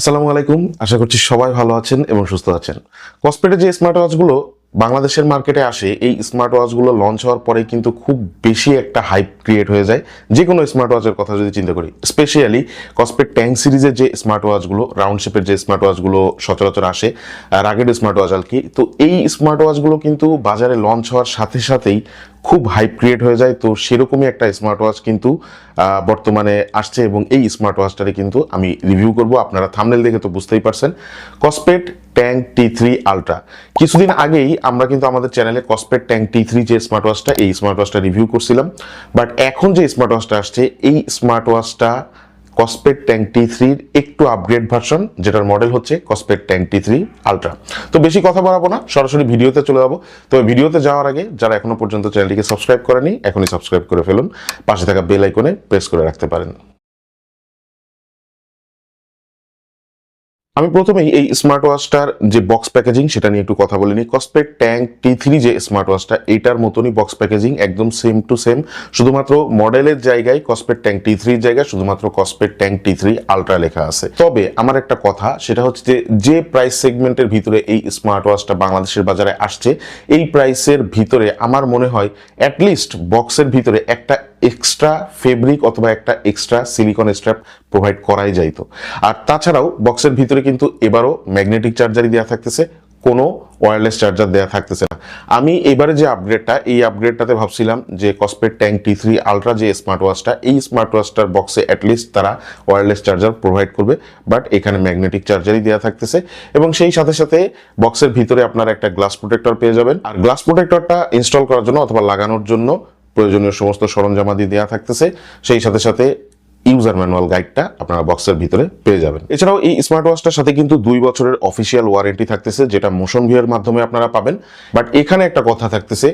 আসসালামু আলাইকুম, আশা করছি সবাই ভালো আছেন এবং সুস্থ আছেন। কসপেটের যে স্মার্ট ওয়াচগুলো বাংলাদেশের মার্কেটে আসে, এই স্মার্ট ওয়াচগুলো লঞ্চ হওয়ার পরে কিন্তু খুব বেশি একটা হাইপ ক্রিয়েট হয়ে যায়। যে কোনো স্মার্ট ওয়াচের কথা যদি চিন্তা করি, স্পেশালি কসপেট ট্যাঙ্ক সিরিজের যে স্মার্ট ওয়াচগুলো, রাউন্ড শেপের যে স্মার্ট ওয়াচগুলো সচরাচর আসে, রাগেড স্মার্ট ওয়াচ আর কি, তো এই স্মার্ট ওয়াচগুলো কিন্তু বাজারে লঞ্চ হওয়ার সাথে সাথেই খুব হাইপ ক্রিয়েট হয়ে যায়। তো সেরকমই একটা স্মার্ট ওয়াচ কিন্তু বর্তমানে আসছে এবং এই স্মার্ট ওয়াচটারে কিন্তু আমি রিভিউ করব। আপনারা থাম্বনেল দেখে তো বুঝতেই পারছেন, কসপেট ট্যাঙ্ক T3 আলট্রা। কিছুদিন আগেই আমরা কিন্তু আমাদের চ্যানেলে কসপেট ট্যাঙ্ক T3 যে স্মার্ট ওয়াচটা, এই স্মার্ট ওয়াচটা রিভিউ করছিলাম। বাট এখন যে স্মার্ট ওয়াচটা আসছে, এই স্মার্ট ওয়াচটা কসপেট ট্যাঙ্ক T3-র একটু আপগ্রেড ভার্সন, যেটার মডেল হচ্ছে কসপেট ট্যাঙ্ক T3 আলট্রা। তো বেশি কথা বাড়াবো না, সরাসরি ভিডিওতে চলে যাবো। তবে ভিডিওতে যাওয়ার আগে যারা এখনো পর্যন্ত চ্যানেলটিকে সাবস্ক্রাইব করেনি, এখনই সাবস্ক্রাইব করে ফেলুন। পাশে থাকা বেল আইকনে প্রেস করে রাখতে পারেন। আমি প্রথমেই এই স্মার্ট ওয়াচটার যে বক্স প্যাকেজিং সেটা নিয়ে একটু কথা বলে নিই। কসপেট ট্যাঙ্ক T3 যে স্মার্ট ওয়াচটা, এটার মতনই বক্স প্যাকেজিং, একদম সেম টু সেম। শুধুমাত্র মডেলের জায়গায় কসপেট ট্যাঙ্ক T3 এর জায়গায় শুধুমাত্র কসপেট ট্যাঙ্ক T3 আলট্রা লেখা আছে। তবে আমার একটা কথা, সেটা হচ্ছে যে প্রাইস সেগমেন্টের ভিতরে এই স্মার্ট ওয়াচটা বাংলাদেশের বাজারে আসছে, এই প্রাইসের ভিতরে আমার মনে হয় অ্যাটলিস্ট বক্সের ভিতরে একটা এক্সট্রা ফেব্রিক অথবা একটা এক্সট্রা সিলিকন স্ট্র্যাপ প্রোভাইড করাই যাইতো। আর তাছাড়াও বক্সের ভিতরে কিন্তু এবারও ম্যাগনেটিক চার্জারই দেওয়া থাকতেছে, কোনো ওয়্যারলেস চার্জার দেওয়া থাকতেছে না। আমি এবারে যে আপগ্রেডটা, এই আপগ্রেডটাতে ভাবছিলাম যে কসপেট ট্যাঙ্ক T3 আলট্রা যে স্মার্ট ওয়াচটা, এই স্মার্ট ওয়াচটার বক্সে অ্যাটলিস্ট তারা ওয়্যারলেস চার্জার প্রোভাইড করবে, বাট এখানে ম্যাগনেটিক চার্জারই দেওয়া থাকতেছে। এবং সেই সাথে সাথে বক্সের ভিতরে আপনারা একটা গ্লাস প্রোটেক্টর পেয়ে যাবেন। আর গ্লাস প্রোটেক্টরটা ইনস্টল করার জন্য অথবা লাগানোর জন্য প্রয়োজনীয় সমস্ত সরঞ্জামাদি দেওয়া থাকতেছে। সেই সাথে সাথে ইউজার ম্যানুয়াল গাইডটা আপনারা বক্সের ভিতরে পেয়ে যাবেন। এছাড়াও এই স্মার্ট ওয়াচটার সাথে কিন্তু 2 বছরের অফিসিয়াল ওয়ারেন্টি থাকতেছে, যেটা মোশন ভিউয়ের মাধ্যমে আপনারা পাবেন। বাট এখানে একটা কথা থাকতেছে,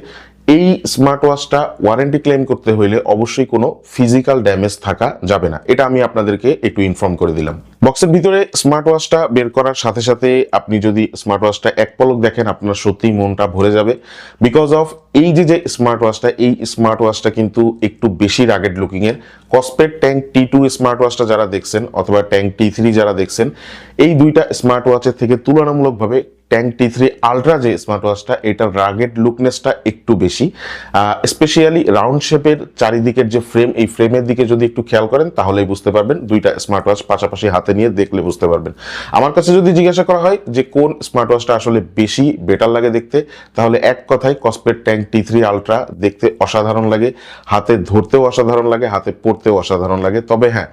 এই স্মার্ট ওয়াচটা ওয়ারেন্টি ক্লেম করতে হইলে অবশ্যই কোনো ফিজিক্যাল ড্যামেজ থাকা যাবে না, এটা আমি আপনাদেরকে একটু ইনফর্ম করে দিলাম। বক্সের ভিতরে স্মার্ট ওয়াচটা বের করার সাথে সাথে আপনি যদি স্মার্ট ওয়াচটা এক পলক দেখেন, আপনার সত্যিই মনটা ভরে যাবে। বিকজ অফ এই যে স্মার্ট ওয়াচটা, এই স্মার্ট ওয়াচটা কিন্তু একটু বেশি রাগেড লুকিং এর। কসপেট ট্যাঙ্ক T2 স্মার্ট ওয়াচটা যারা দেখছেন অথবা ট্যাঙ্ক T3 যারা দেখছেন, এই দুইটা স্মার্ট ওয়াচের থেকে তুলনামূলকভাবে ট্যাঙ্ক T3 আলট্রা যে স্মার্ট ওয়াচটা, এটার রাগেড লুকনেসটা একটু বেশি। স্পেশালি রাউন্ড শেপের চারিদিকের যে ফ্রেম, এই ফ্রেমের দিকে যদি একটু খেয়াল করেন তাহলেই বুঝতে পারবেন। দুইটা স্মার্ট ওয়াচ পাশাপাশি হাতে নিয়ে দেখলে বুঝতে পারবেন। আমার কাছে যদি জিজ্ঞাসা করা হয় যে কোন স্মার্ট ওয়াচটা আসলে বেশি বেটার লাগে দেখতে, তাহলে এক কথায় কসপেট ট্যাঙ্ক T3 আলট্রা দেখতে অসাধারণ লাগে, হাতে ধরতেও অসাধারণ লাগে, হাতে পড়তেও অসাধারণ লাগে। তবে হ্যাঁ,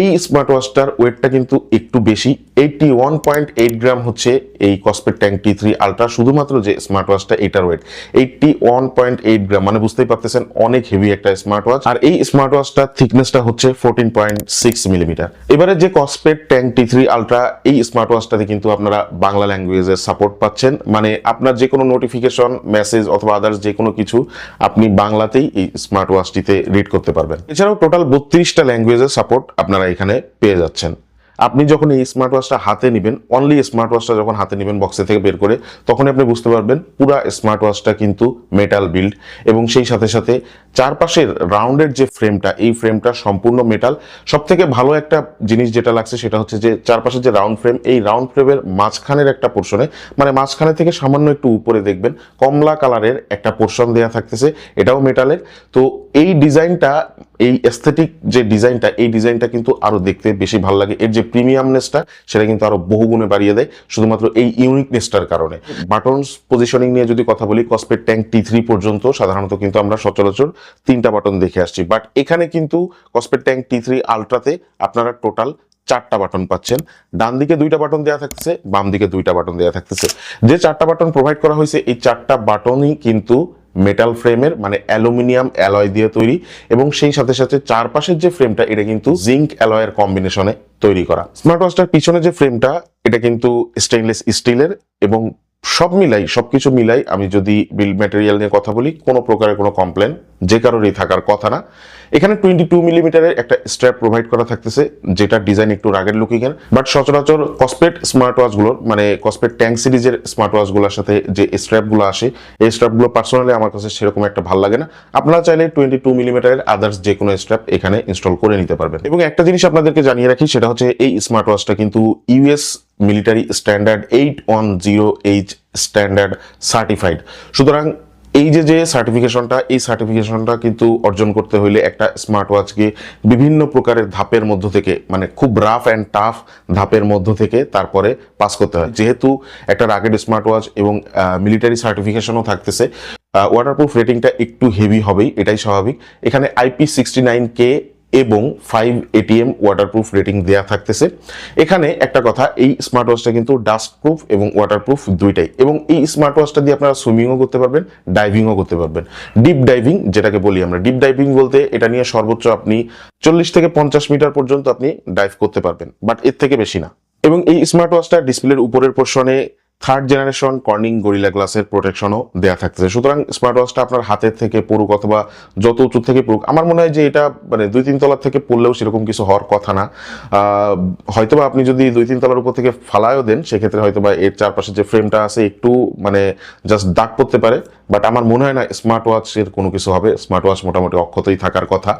এই স্মার্ট ওয়াচটার ওয়েটটা কিন্তু একটু বেশি, 81.8 গ্রাম হচ্ছে এই কসপেট ট্যাঙ্ক T3 আলট্রা। শুধুমাত্র যে স্মার্ট ওয়াচটা, এটার ওয়েট 81.8 গ্রাম, মানে বুঝতেই পারতেছেন অনেক হেভি একটা স্মার্ট ওয়াচ। আর এই স্মার্ট ওয়াচটার থিকনেসটা হচ্ছে 14.6 মিলিমিটার। এবারে যে কসপেট ট্যাঙ্ক T3 আলট্রা, এই স্মার্ট ওয়াচটাতে কিন্তু আপনারা বাংলা ল্যাঙ্গুয়েজের সাপোর্ট পাচ্ছেন, মানে আপনার যে কোনো নোটিফিকেশন, মেসেজ অথবা আদার্স যে কোনো কিছু আপনি বাংলাতেই এই স্মার্ট ওয়াচটিতে রিড করতে পারবেন। এছাড়াও টোটাল 32টা ল্যাঙ্গুয়েজের সাপোর্ট আপনারা এখানে পেয়ে যাচ্ছেন। আপনি যখন এই স্মার্ট ওয়াচটা হাতে নেবেন, অনলি স্মার্ট ওয়াচটা যখন হাতে নেবেন বক্সে থেকে বের করে, তখন আপনি বুঝতে পারবেন পুরা স্মার্ট ওয়াচটা কিন্তু মেটাল বিল্ড। এবং সেই সাথে সাথে চারপাশের রাউন্ডের যে ফ্রেমটা, এই ফ্রেমটা সম্পূর্ণ মেটাল। সব থেকে ভালো একটা জিনিস যেটা লাগছে সেটা হচ্ছে যে চারপাশের যে রাউন্ড ফ্রেম, এই রাউন্ড ফ্রেমের মাঝখানের একটা পোর্শনে, মানে মাঝখানে থেকে সামান্য একটু উপরে দেখবেন কমলা কালারের একটা পোর্শন দেওয়া থাকতেছে, এটাও মেটালের। তো এই ডিজাইনটা, এই এস্থেটিক যে ডিজাইনটা, এই ডিজাইনটা কিন্তু আরো দেখতে বেশি ভালো লাগে। এর যে প্রিমিয়ামনেসটা, সেটা কিন্তু আরো বহুগুণে বাড়িয়ে দেয় শুধুমাত্র এই ইউনিকনেসটার কারণে। বাটনস পজিশনিং নিয়ে যদি কথা বলি, কসপেট ট্যাঙ্ক T3 পর্যন্ত সাধারণত কিন্তু আমরা সচরাচর 3টা বাটন দেখে আসছি, বাট এখানে কিন্তু কসপেট ট্যাঙ্ক T3 আলট্রাতে আপনারা টোটাল 4টা বাটন পাচ্ছেন। ডান দিকে 2টা বাটন দেওয়া থাকতেছে, বাম দিকে 2টা বাটন দেওয়া থাকতেছে। যে 4টা বাটন প্রোভাইড করা হয়েছে, এই 4টা বাটনই কিন্তু মেটাল ফ্রেমের, মানে অ্যালুমিনিয়াম অ্যালয় দিয়ে তৈরি। এবং সেই সাথে সাথে চারপাশের যে ফ্রেমটা, এটা কিন্তু জিঙ্ক অ্যালয়ের কম্বিনেশনে তৈরি করা। স্মার্ট ওয়াচটার পিছনে যে ফ্রেমটা, এটা কিন্তু স্টেইনলেস স্টিলের এবং সব মিলাই সবকিছু মিলাই আমি যদি বিল্ড ম্যাটেরিয়াল নিয়ে কথা বলি কোনো প্রকারের কোনো কমপ্লেন যে কারোরই থাকার কথা না। এখানে 22 মিলিমিটারের একটা স্ট্র্যাপ প্রোভাইড করা থাকতেছে, যেটা ডিজাইন একটু রাগের লুকিং এর, বাট সচরাচর কসপেট স্মার্ট ওয়াচ গুলোর মানে কসপেট ট্যাঙ্ক সিরিজের স্মার্ট ওয়াচ গুলোর সাথে যে স্ট্র্যাপ গুলো আসে এই স্ট্র্যাপ গুলো পার্সোনালি আমার কাছে সেরকম একটা ভালো লাগে না। আপনারা চাইলে 22 মিলিমিটারের আদার্স যে কোনো স্ট্র্যাপ এখানে ইনস্টল করে নিতে পারবেন। এবং একটা জিনিস আপনাদেরকে জানিয়ে রাখি, সেটা হচ্ছে এই স্মার্ট ওয়াচটা কিন্তু US military standard 810H standard certified. সুতরাং এই যে সার্টিফিকেশনটা, এই সার্টিফিকেশনটা কিন্তু অর্জন করতে হইলে একটা স্মার্ট ওয়াচকে বিভিন্ন প্রকারের ধাপের মধ্য থেকে, মানে খুব রাফ অ্যান্ড টাফ ধাপের মধ্য থেকে তারপরে পাস করতে হয়। যেহেতু একটা রাগেড স্মার্ট ওয়াচ এবং মিলিটারি সার্টিফিকেশনও থাকতেছে, ওয়াটারপ্রুফ রেটিংটা একটু হেভি হবেই, এটাই স্বাভাবিক। এখানে IP69K এবং 5 ATM ওয়াটারপ্রুফ রেটিং দেয়া থাকতেছে। এখানে একটা কথা, এই স্মার্ট ওয়াচটা কিন্তু ডাস্ট প্রুফ এবং ওয়াটারপ্রুফ দুইটাই, এবং এই স্মার্ট ওয়াচটা দিয়ে আপনারা সুইমিংও করতে পারবেন, ডাইভিংও করতে পারবেন। ডিপ ডাইভিং যেটাকে বলি আমরা, ডিপ ডাইভিং বলতে এটা নিয়ে সর্বোচ্চ আপনি 40 থেকে 50 মিটার পর্যন্ত আপনি ডাইভ করতে পারবেন, বাট এর থেকে বেশি না। এবং এই স্মার্ট ওয়াচটা ডিসপ্লের উপরের পোর্শনে 3rd জেনারেশন কর্নিং গরিলা গ্লাসের প্রোটেকশনও দেয়া থাকতেছে। সুতরাং স্মার্ট ওয়াচটা আপনার হাতের থেকে পড়ুক অথবা যত উঁচু থেকে পড়ুক, আমার মনে হয় যে এটা মানে 2-3 তলার থেকে পড়লেও সেরকম কিছু হওয়ার কথা না। হয়তোবা আপনি যদি 2-3 তলার উপর থেকে ফালায়ও দেন, সেক্ষেত্রে হয়তোবা এর চারপাশে যে ফ্রেমটা আছে একটু মানে জাস্ট দাগ পড়তে পারে, বাট আমার মনে হয় না স্মার্ট ওয়াচের কোনো কিছু হবে। স্মার্ট ওয়াচ মোটামুটি অক্ষতই থাকার কথা।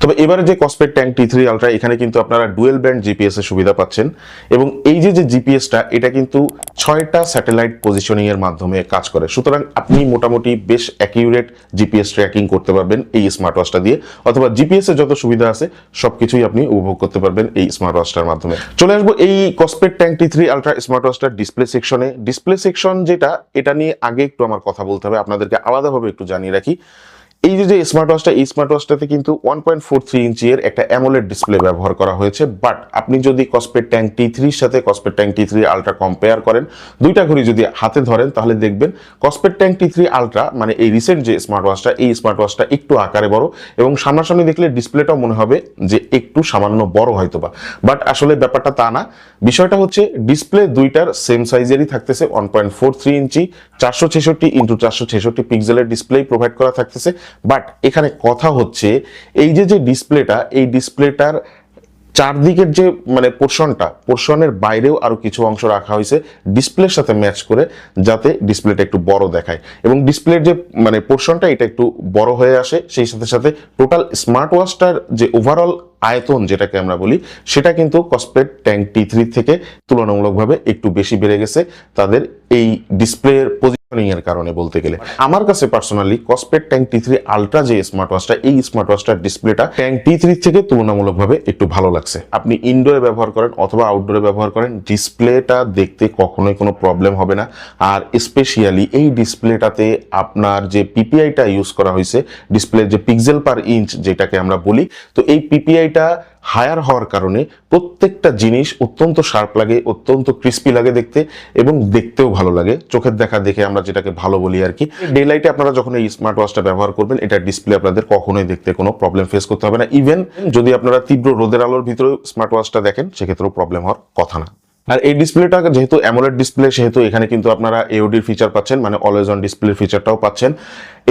তবে এবারে যে কসপেট ট্যাঙ্ক T3 আলট্রা, এখানে কিন্তু আপনারা ডুয়েল ব্যান্ড জিপিএস এর সুবিধা পাচ্ছেন, এবং এই যে জিপিএসটা এটা কিন্তু 6টা স্যাটেলাইট পজিশনিং এর মাধ্যমে কাজ করে। সুতরাং আপনি মোটামুটি বেশ অ্যাকিউরেট জিপিএস ট্র্যাকিং করতে পারবেন এই স্মার্ট ওয়াচটা দিয়ে, অথবা জিপিএস এর যত সুবিধা আছে সবকিছুই আপনি উপভোগ করতে পারবেন এই স্মার্ট ওয়াচটার মাধ্যমে। চলে আসবো এই Kospet Tank T3 Ultra smart ওয়াচটার ডিসপ্লে সেকশনে। ডিসপ্লে সেকশন যেটা, এটা নিয়ে আগে একটু আমার কথা বলতে হবে, আপনাদেরকে আলাদাভাবে একটু জানিয়ে রাখি। এই যে স্মার্ট ওয়াচটা, এই স্মার্ট ওয়াচটাতে কিন্তু 1.43 ইঞ্চি এর একটা অ্যামোলেড ডিসপ্লে ব্যবহার করা হয়েছে। বাট আপনি যদি কসপেট ট্যাঙ্ক T3 এর সাথে কসপেট ট্যাঙ্ক T3 আলট্রা কম্পেয়ার করেন, দুইটা ঘড়ি যদি হাতে ধরেন, তাহলে দেখবেন কসপেট ট্যাঙ্ক T3 আলট্রা মানে এই রিসেন্ট যে স্মার্ট ওয়াচটা, এই স্মার্ট ওয়াচটা একটু আকারে বড়, এবং সামনাসামনি দেখলে ডিসপ্লেটাও মনে হবে যে একটু সামান্য বড় হয়তোবা, বাট আসলে ব্যাপারটা তা না। বিষয়টা হচ্ছে ডিসপ্লে দুইটার সেম সাইজেরই থাকতেছে, 1.43 ইঞ্চি 466x466 পিক্সেলের ডিসপ্লে প্রোভাইড করা থাকতেছে। বাট এখানে কথা হচ্ছে এই যে ডিসপ্লেটা, এই ডিসপ্লেটার চারদিকের যে মানে পোর্শনের বাইরেও আরো কিছু অংশ রাখা হয়েছে ডিসপ্লের সাথে ম্যাচ করে, যাতে ডিসপ্লেটা একটু বড় দেখায়, এবং ডিসপ্লের যে মানে পোর্শনটা এটা একটু বড় হয়ে আসে। সেই সাথে সাথে টোটাল স্মার্ট ওয়াচটার যে ওভারঅল আয়তন যেটাকে আমরা বলি, সেটা কিন্তু কসপেট ট্যাঙ্ক T3 থেকে তুলনামূলকভাবে একটু বেশি বেড়ে গেছে তাদের এই ডিসপ্লের পজিশনিং এর কারণে বলতে গেলে। আমার কাছে পার্সোনালি কসপেট ট্যাঙ্ক T3 আলট্রা যে স্মার্ট ওয়াচটা, এই স্মার্ট ওয়াচটার ডিসপ্লেটা ট্যাঙ্ক T3 থেকে তুলনামূলকভাবে একটু ভালো লাগছে। আপনি ইনডোরে ব্যবহার করেন অথবা আউটডোরে ব্যবহার করেন, ডিসপ্লেটা দেখতে কখনোই কোনো প্রবলেম হবে না। আর স্পেশালি এই ডিসপ্লেটাতে আপনার যে পিপিআইটা ইউজ করা হয়েছে, ডিসপ্লের যে পিক্সেল পার ইঞ্চ যেটাকে আমরা বলি, তো এই পিপিআইটা হায়ার হওয়ার কারণে প্রত্যেকটা জিনিস অত্যন্ত শার্প লাগে, অত্যন্ত ক্রিস্পি লাগে দেখতে, এবং দেখতেও ভালো লাগে। চোখের দেখা দেখে আমরা যেটাকে ভালো বলি আর কি। ডে লাইটে আপনারা যখন এই স্মার্ট ওয়াচটা ব্যবহার করবেন, এটা ডিসপ্লে আপনাদের কখনোই দেখতে কোনো প্রবলেম ফেস করতে হবে না। ইভেন যদি আপনারা তীব্র রোদের আলোর ভিতরে স্মার্ট ওয়াচটা দেখেন, সেক্ষেত্রেও প্রবলেম হওয়ার কথা না। আর এই ডিসপ্লেটা যেহেতু অ্যামোলেড ডিসপ্লে, সেহেতু এখানে কিন্তু আপনারা এওডির ফিচার পাচ্ছেন, মানে অলওয়েজ অন ডিসপ্লের ফিচারটাও পাচ্ছেন।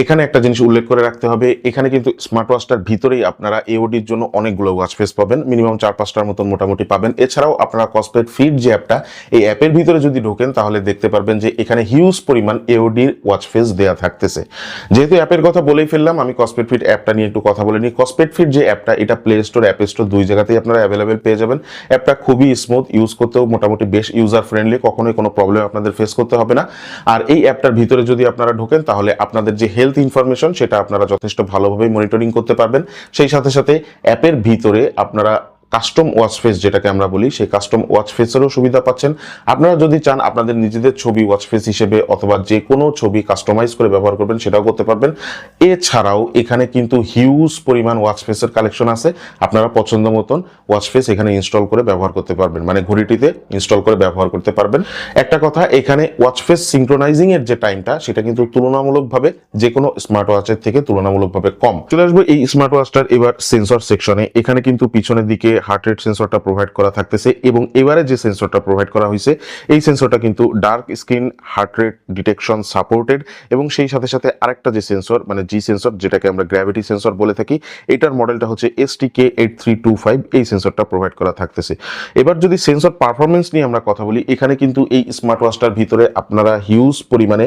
এখানে একটা জিনিস উল্লেখ করে রাখতে হবে, এখানে কিন্তু স্মার্ট ওয়াচটার ভিতরেই আপনারা এওডির জন্য অনেকগুলো ওয়াচ ফেস পাবেন, মিনিমাম 4-5টার মতন মোটামুটি পাবেন। এছাড়াও আপনারা কসপেট ফিট যে অ্যাপটা, এই অ্যাপের ভিতরে যদি ঢোকেন তাহলে দেখতে পারবেন যে এখানে হিউজ পরিমাণ এওডির ওয়াচ ফেস দেয়া থাকতেছে। যেহেতু অ্যাপের কথা বলেই ফেললাম, আমি কসপেট ফিট অ্যাপটা নিয়ে একটু কথা বলে নিই। কসপেট ফিট যে অ্যাপটা, এটা প্লে স্টোর, অ্যাপ স্টোর দুই জায়গাতেই আপনারা অ্যাভেলেবেল পেয়ে যাবেন। অ্যাপটা খুবই স্মুথ, ইউজ করতেও মোটামুটি বেশ ইউজার ফ্রেন্ডলি, কখনোই কোনো প্রবলেম আপনাদের ফেস করতে হবে না। আর এই অ্যাপটার ভিতরে যদি আপনারা ঢোকেন, তাহলে আপনাদের যে হেলথ ইনফরমেশন সেটা আপনারা যথেষ্ট ভালোভাবে মনিটরিং করতে পারবেন। সেই সাথে সাথে অ্যাপের ভিতরে আপনারা কাস্টম ওয়াচ ফেস যেটাকে আমরা বলি, সেই কাস্টম ওয়াচ ফেসেরও সুবিধা পাচ্ছেন। আপনারা যদি চান আপনাদের নিজেদের ছবি ওয়াচ ফেস হিসেবে অথবা যে কোনো ছবি কাস্টমাইজ করে ব্যবহার করবেন, সেটাও করতে পারবেন। এছাড়াও এখানে কিন্তু হিউজ পরিমাণ ওয়াচ ফেসের কালেকশন আছে, আপনারা পছন্দ মতন ওয়াচ ফেস এখানে ইনস্টল করে ব্যবহার করতে পারবেন, মানে ঘড়িটিতে ইনস্টল করে ব্যবহার করতে পারবেন। একটা কথা, এখানে ওয়াচ ফেস সিঙ্ক্রোনাইজিং এর যে টাইমটা, সেটা কিন্তু তুলনামূলকভাবে যে কোনো স্মার্ট ওয়াচের থেকে তুলনামূলকভাবে কম। চলে আসবো এই স্মার্ট ওয়াচটার এবার সেন্সর সেকশনে। এখানে কিন্তু পিছনের দিকে হার্ট রেট সেন্সরটা প্রোভাইড করা থাকতেছে এবং এবারে যে সেন্সরটা প্রোভাইড করা হয়েছে এই সেন্সরটা কিন্তু dark screen heart rate detection supported এবং সেই সাথে সাথে আরেকটা যে সেন্সর মানে জি সেন্সর যেটাকে আমরা গ্র্যাভিটি সেন্সর বলে থাকি, এটার মডেলটা হচ্ছে STK8325, এই সেন্সরটা প্রোভাইড করা থাকতেছে। এবার যদি সেন্সর পারফরমেন্স নিয়ে আমরা কথা বলি, এখানে কিন্তু এই স্মার্ট ওয়াচটার ভিতরে আপনারা হিউজ পরিমাণে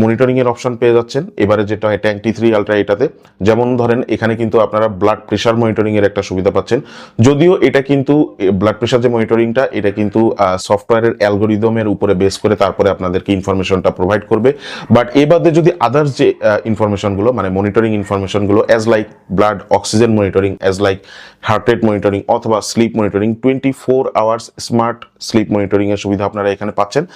মনিটরিং এর অপশন পেয়ে যাচ্ছেন এবারে যেটা হয় ট্যাঙ্ক T3 আলট্রা এটাতে। যেমন ধরেন এখানে কিন্তু আপনারা ব্লাড প্রেশার মনিটরিং এর একটা সুবিধা পাচ্ছেন, যদিও এটা কিন্তু ব্লাড প্রেশার যে মনিটরিংটা এটা কিন্তু সফটওয়্যারের অ্যালগোরিদমের উপরে বেস করে তারপরে আপনাদেরকে ইনফরমেশনটা প্রোভাইড করবে। বাট এ বাদে যদি আদার্স যে ইনফরমেশনগুলো মানে মনিটরিং ইনফরমেশনগুলো as like blood oxygen monitoring, as like heart rate monitoring অথবা sleep monitoring, 24 hours smart sleep monitoring এর সুবিধা আপনারা এখানে পাচ্ছেন।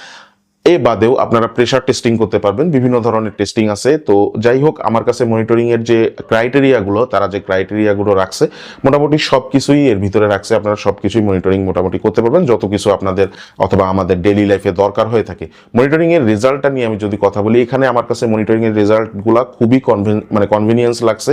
এ বাদেও আপনারা প্রেশার টেস্টিং করতে পারবেন, বিভিন্ন ধরনের টেস্টিং আছে। তো যাই হোক, আমার কাছে মনিটরিং এর যে ক্রাইটেরিয়াগুলো তারা যে ক্রাইটেরিয়াগুলো রাখছে মোটামুটি সব কিছুই এর ভিতরে রাখছে। আপনারা সব কিছুই মনিটরিং মোটামুটি করতে পারবেন যত কিছু আপনাদের অথবা আমাদের ডেইলি লাইফে দরকার হয়ে থাকে। মনিটরিং এর রেজাল্টটা নিয়ে আমি যদি কথা বলি, এখানে আমার কাছে মনিটরিং এর রেজাল্টগুলো খুবই কনভিনিয়েন্স লাগছে।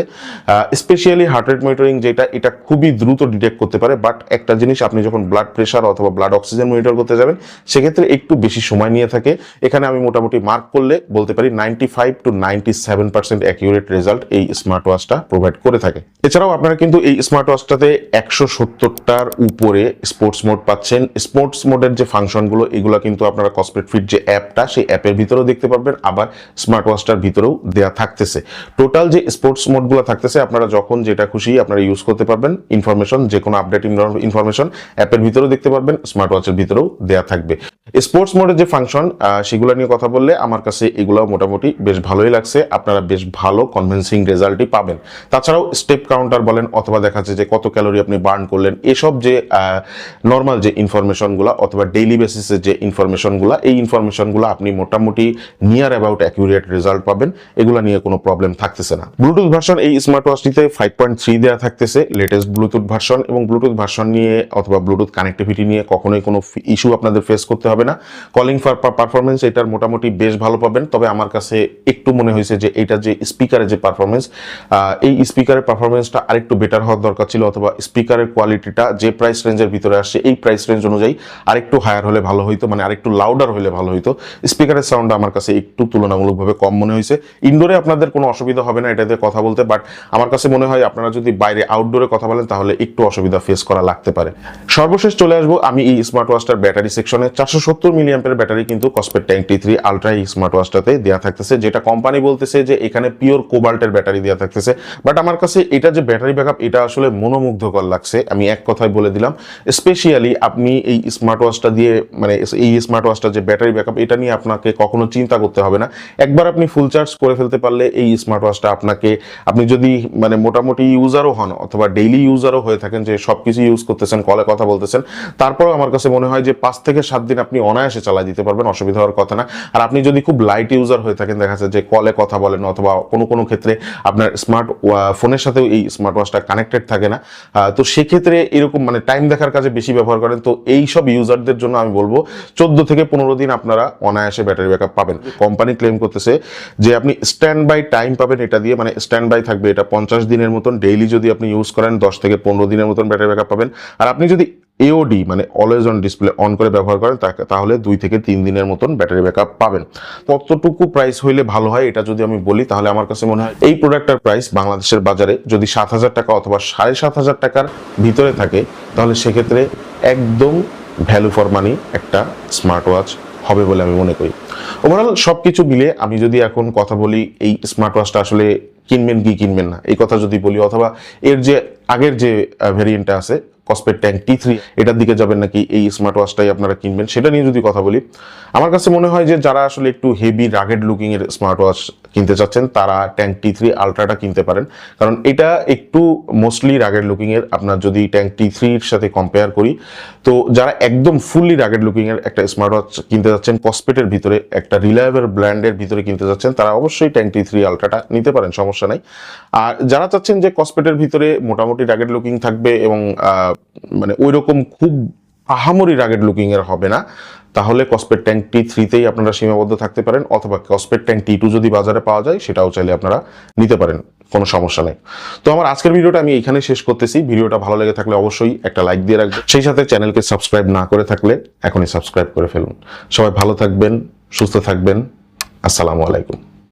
স্পেশালি হার্ট রেট মনিটরিং যেটা, এটা খুবই দ্রুত ডিটেক্ট করতে পারে। বাট একটা জিনিস, আপনি যখন ব্লাড প্রেশার অথবা ব্লাড অক্সিজেন মনিটর করতে যাবেন সেক্ষেত্রে একটু বেশি সময় নিয়ে থাকে। এখানে আমি মোটামুটি মার্ক করলে বলতে পারি 95 to 97% অ্যাকিউরেট রেজাল্ট এই স্মার্ট ওয়াচটা প্রোভাইড করে থাকে। এছাড়াও আপনারা কিন্তু এই স্মার্ট ওয়াচটাতে 170টার উপরে স্পোর্টস মোড পাচ্ছেন। স্পোর্টস মোডের যে ফাংশনগুলো এগুলো কিন্তু আপনারা কসপেট ফিট যে অ্যাপটা সেই অ্যাপের ভিতরেও দেখতে পারবেন, আবার স্মার্ট ওয়াচটার ভিতরেও দেয়া থাকতেছে। টোটাল যে স্পোর্টস মোডগুলো থাকতেছে আপনারা যখন যেটা খুশি আপনারা ইউজ করতে পারবেন। ইনফরমেশন যে কোনো আপডেট ইনফরমেশন অ্যাপের ভিতরেও দেখতে পারবেন, স্মার্ট ওয়াচের ভিতরেও দেয়া থাকবে। স্পোর্টস মোডের যে ফাংশন সেগুলো নিয়ে কথা বললে আমার কাছে এগুলো মোটামুটি বেশ ভালোই লাগছে। আপনারা বেশ ভালো কনভিন্সিং রেজাল্টই পাবেন। তাছাড়াও স্টেপ কাউন্টার বলেন অথবা দেখা যাচ্ছে যে কত ক্যালোরি আপনি বার্ন করলেন, এসব যে নর্মাল যে ইনফরমেশনগুলো অথবা ডেইলি বেসিসে যে ইনফরমেশনগুলো, এই ইনফরমেশনগুলো আপনি মোটামুটি নিয়ার অ্যাবাউট অ্যাকিউরেট রেজাল্ট পাবেন। এগুলো নিয়ে কোনো প্রবলেম থাকতেছে না। ব্লুটুথ ভার্সন এই স্মার্ট ওয়াচটিতে 5.3 দেওয়া থাকতেছে, লেটেস্ট ব্লুটুথ ভার্সন। এবং ব্লুটুথ ভার্সন নিয়ে অথবা ব্লুটুথ কানেক্টিভিটি নিয়ে কখনোই কোনো ইস্যু আপনাদের ফেস করতে হবে না। কলিং পারফরমেন্স এটার মোটামুটি বেশ ভালো পাবেন। তবে আমার কাছে একটু মনে হয়েছে যে এটা যে স্পিকারের যে পারফরমেন্স, এই স্পিকারের পারফরমেন্সটা আরেকটু বেটার হওয়ার দরকার ছিল, অথবা স্পিকারের কোয়ালিটিটা যে প্রাইস রেঞ্জের ভিতরে আসছে এই প্রাইস রেঞ্জ অনুযায়ী আরেকটু হায়ার হলে ভালো হইতো, মানে আরেকটু লাউডার হলে ভালো হইতো। স্পিকারের সাউন্ডটা আমার কাছে একটু তুলনামূলকভাবে কম মনে হয়েছে। ইনডোরে আপনাদের কোনো অসুবিধা হবে না এটাতে কথা বলতে, বাট আমার কাছে মনে হয় আপনারা যদি বাইরে আউটডোরে কথা বলেন তাহলে একটু অসুবিধা ফেস করা লাগতে পারে। সর্বশেষ চলে আসবো আমি এই স্মার্ট ওয়াচটার ব্যাটারি সেকশনে। 470 মিলিঅ্যাম্পিয়ার ব্যাটারি কিন্তু কসপেট ট্যাঙ্ক T3 আলট্রা এই স্মার্ট ওয়াচটাতে দেওয়া থাকতেছে, যেটা কোম্পানি বলতেছে যে এখানে পিওর কোবাল্টের ব্যাটারি দেওয়া থাকতেছে। বাট আমার কাছে এটা যে ব্যাটারি ব্যাকআপ এটা আসলে মনোমুগ্ধকর লাগছে, আমি এক কথায় বলে দিলাম। স্পেশালি আপনি এই স্মার্ট ওয়াচটা দিয়ে মানে এই স্মার্ট ওয়াচটা যে ব্যাটারি ব্যাকআপ এটা নিয়ে আপনাকে কখনো চিন্তা করতে হবে না। একবার আপনি ফুল চার্জ করে ফেলতে পারলে এই স্মার্ট ওয়াচটা আপনাকে, আপনি যদি মানে মোটামুটি ইউজারও হন অথবা ডেইলি ইউজারও হয়ে থাকেন যে সবকিছু ইউজ করতেছেন, কলে কথা বলতেছেন, তারপরেও আমার কাছে মনে হয় যে 5 থেকে 7 দিন আপনি অনায়াসে চালাই দিতে পারবেন, অসুবিধা হওয়ার কথা না। আর আপনি যদি খুব লাইট ইউজার হয়ে থাকেন, দেখা যাচ্ছে যে কলে কথা বলেন অথবা কোনো ক্ষেত্রে আপনার স্মার্ট ফোনের সাথেও এই স্মার্ট ওয়াচটা কানেক্টেড থাকে না, তো সেক্ষেত্রে এরকম মানে টাইম দেখার কাজে বেশি ব্যবহার করেন, তো এই সব ইউজারদের জন্য আমি বলবো 14 থেকে 15 দিন আপনারা অনায়াসে ব্যাটারি ব্যাকআপ পাবেন। কোম্পানি ক্লেম করতেছে যে আপনি স্ট্যান্ড বাই টাইম পাবেন এটা দিয়ে, মানে স্ট্যান্ড বাই থাকবে এটা 50 দিনের মতন। ডেইলি যদি আপনি ইউজ করেন 10 থেকে 15 দিনের মতন ব্যাটারি ব্যাকআপ পাবেন। আর আপনি যদি এওডি মানে অলওয়েজ অন ডিসপ্লে অন করে ব্যবহার করেন তাহলে 2 থেকে 3 দিনের মতন ব্যাটারি ব্যাকআপ পাবেন। কতটুকু প্রাইস হইলে ভালো হয় এটা যদি আমি বলি তাহলে আমার কাছে মনে হয় এই প্রোডাক্টটার প্রাইস বাংলাদেশের বাজারে যদি 7,000 টাকা অথবা 7,500 টাকার ভিতরে থাকে তাহলে সেক্ষেত্রে একদম ভ্যালু ফর মানি একটা স্মার্ট ওয়াচ হবে বলে আমি মনে করি। ওভারঅল সবকিছু মিলে আমি যদি এখন কথা বলি এই স্মার্ট ওয়াচটা আসলে কিনবেন কি কিনবেন না এই কথা যদি বলি, অথবা এর যে আগের যে ভেরিয়েন্টটা আছে কসপেট ট্যাঙ্ক T3 এটার দিকে যাবেন নাকি এই স্মার্ট ওয়াচটাই আপনারা কিনবেন সেটা নিয়ে যদি কথা বলি, আমার কাছে মনে হয় যে যারা আসলে একটু হেভি রাগেড লুকিং এর স্মার্ট ওয়াচ কিনতে চাচ্ছেন তারা ট্যাঙ্ক T3 আলট্রাটা কিনতে পারেন, কারণ এটা একটু মোস্টলি রাগেড লুকিং এর। আপনার যদি ট্যাঙ্ক T3 এর সাথে কম্পেয়ার করি, তো যারা একদম ফুললি রাগেড লুকিং এর একটা স্মার্ট ওয়াচ কিনতে যাচ্ছেন কসপেটের ভিতরে একটা রিলায়েবল ব্র্যান্ডের ভিতরে কিনতে যাচ্ছেন তারা অবশ্যই ট্যাঙ্ক T3 আলট্রাটা নিতে পারেন, সমস্যা নাই। আর যারা চাচ্ছেন যে কসপেটের ভিতরে মোটামুটি রাগেড লুকিং থাকবে এবং মানে ওইরকম খুব আহামরি রাগেড লুকিং এর হবে না, তাহলে কসপেট ট্যাঙ্ক T3-তেই আপনারা সীমাবদ্ধ থাকতে পারেন, অথবা কসপেট ট্যাঙ্ক T2 যদি বাজারে পাওয়া যায় সেটাও চাইলে আপনারা নিতে পারেন, কোনো সমস্যা নেই। তো আমার আজকের ভিডিওটা আমি এখানে শেষ করতেছি। ভিডিওটা ভালো লেগে থাকলে অবশ্যই একটা লাইক দিয়ে রাখবেন, সেই সাথে চ্যানেলকে সাবস্ক্রাইব না করে থাকলে এখনই সাবস্ক্রাইব করে ফেলুন। সবাই ভালো থাকবেন, সুস্থ থাকবেন। আসসালামু আলাইকুম।